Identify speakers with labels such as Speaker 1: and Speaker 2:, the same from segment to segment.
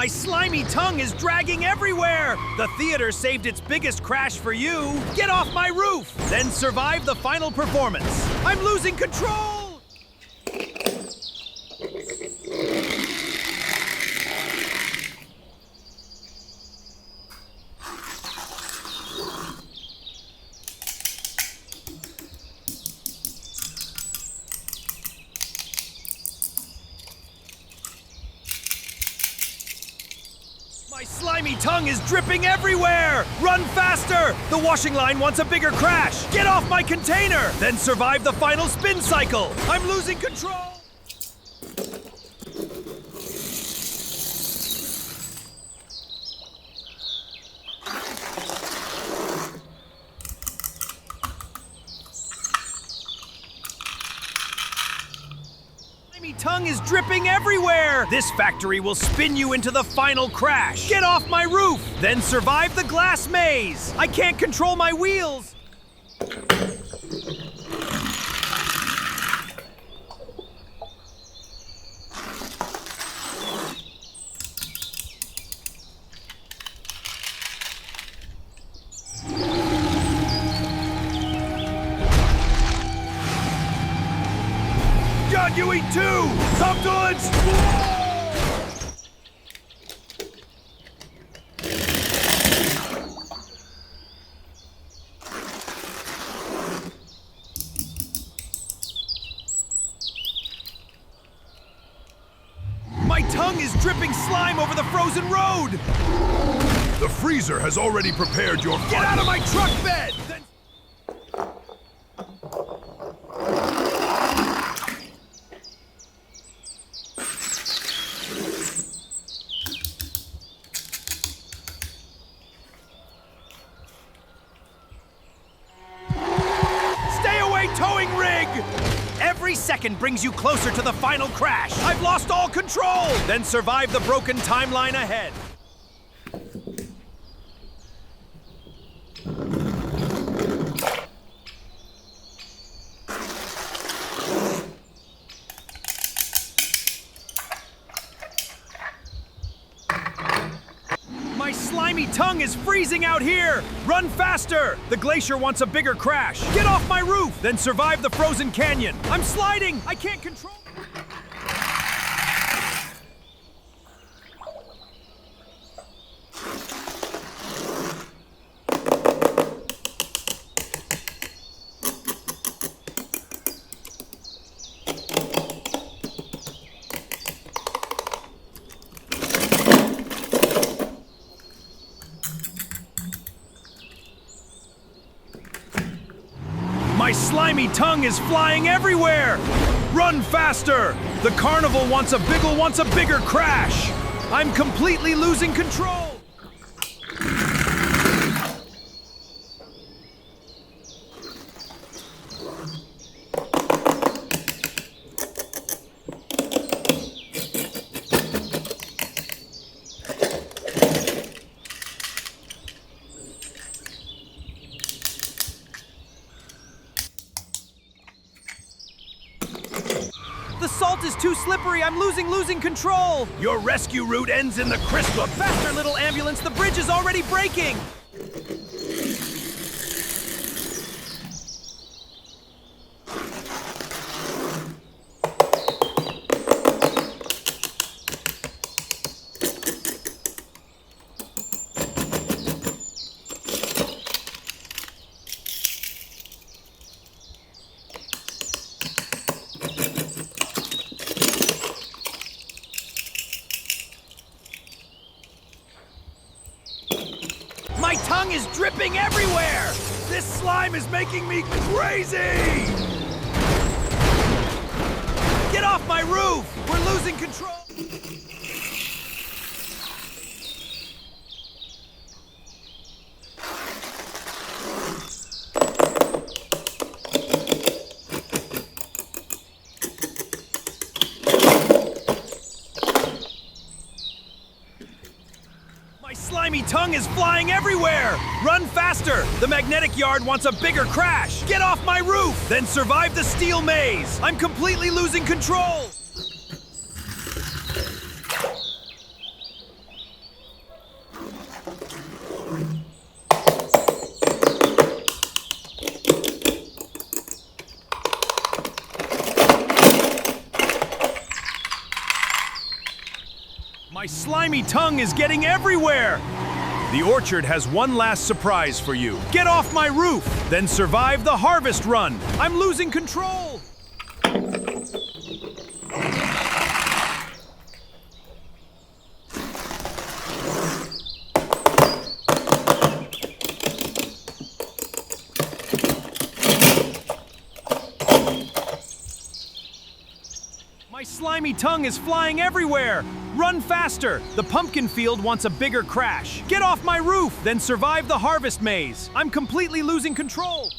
Speaker 1: My slimy tongue is dragging everywhere! The theater saved its biggest crash for you! Get off my roof! Then survive the final performance! I'm losing control! My slimy tongue is dripping everywhere! Run faster! The washing line wants a bigger crash! Get off my container! Then survive the final spin cycle! I'm losing control! Tongue is dripping everywhere! This factory will spin you into the final crash! Get off my roof! Then survive the glass maze! I can't control my wheels! You eat two! Some goods! My tongue is dripping slime over the frozen road!
Speaker 2: The freezer has already prepared your...
Speaker 1: Get out of my truck bed! Towing rig! Every second brings you closer to the final crash. I've lost all control! Then survive the broken timeline ahead. My slimy tongue is freezing out here! Run faster! The glacier wants a bigger crash! Get off my roof! Then survive the frozen canyon! I'm sliding! I can't control... My slimy tongue is flying everywhere! Run faster! The carnival wants a bigger crash! I'm completely losing control! The salt is too slippery. I'm losing control. Your rescue route ends in the crystal. Faster, little ambulance. The bridge is already breaking. My tongue is dripping everywhere! This slime is making me crazy! Get off my roof! We're losing control! My slimy tongue is flying everywhere! Run faster! The magnetic yard wants a bigger crash! Get off my roof! Then survive the steel maze! I'm completely losing control! My slimy tongue is getting everywhere! The orchard has one last surprise for you. Get off my roof, then survive the harvest run. I'm losing control. My slimy tongue is flying everywhere! Run faster! The pumpkin field wants a bigger crash. Get off my roof, then survive the harvest maze. I'm completely losing control.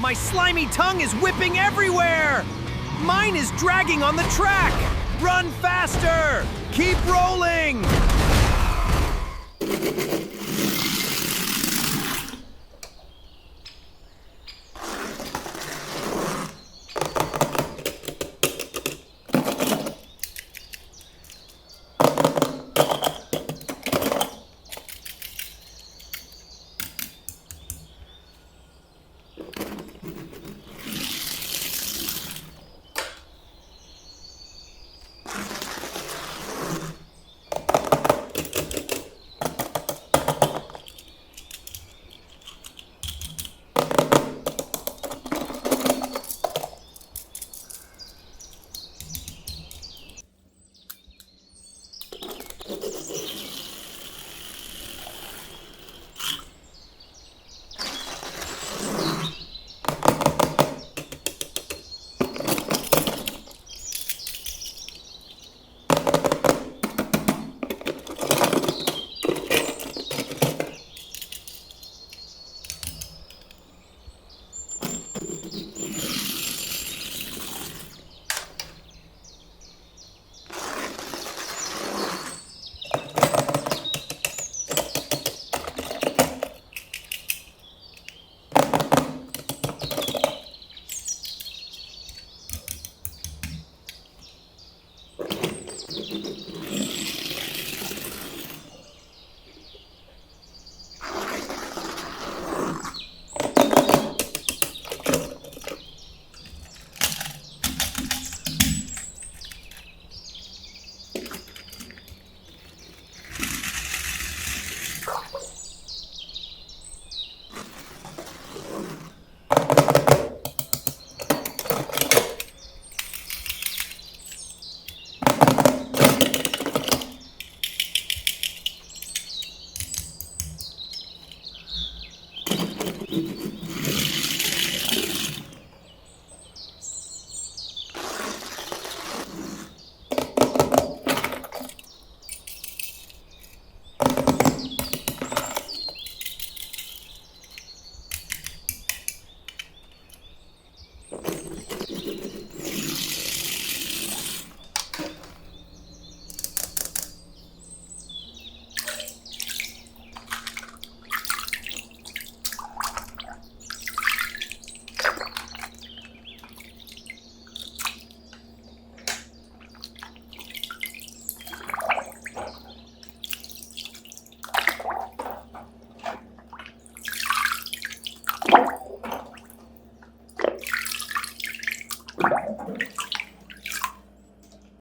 Speaker 1: My slimy tongue is whipping everywhere! Mine is dragging on the track! Run faster! Keep rolling!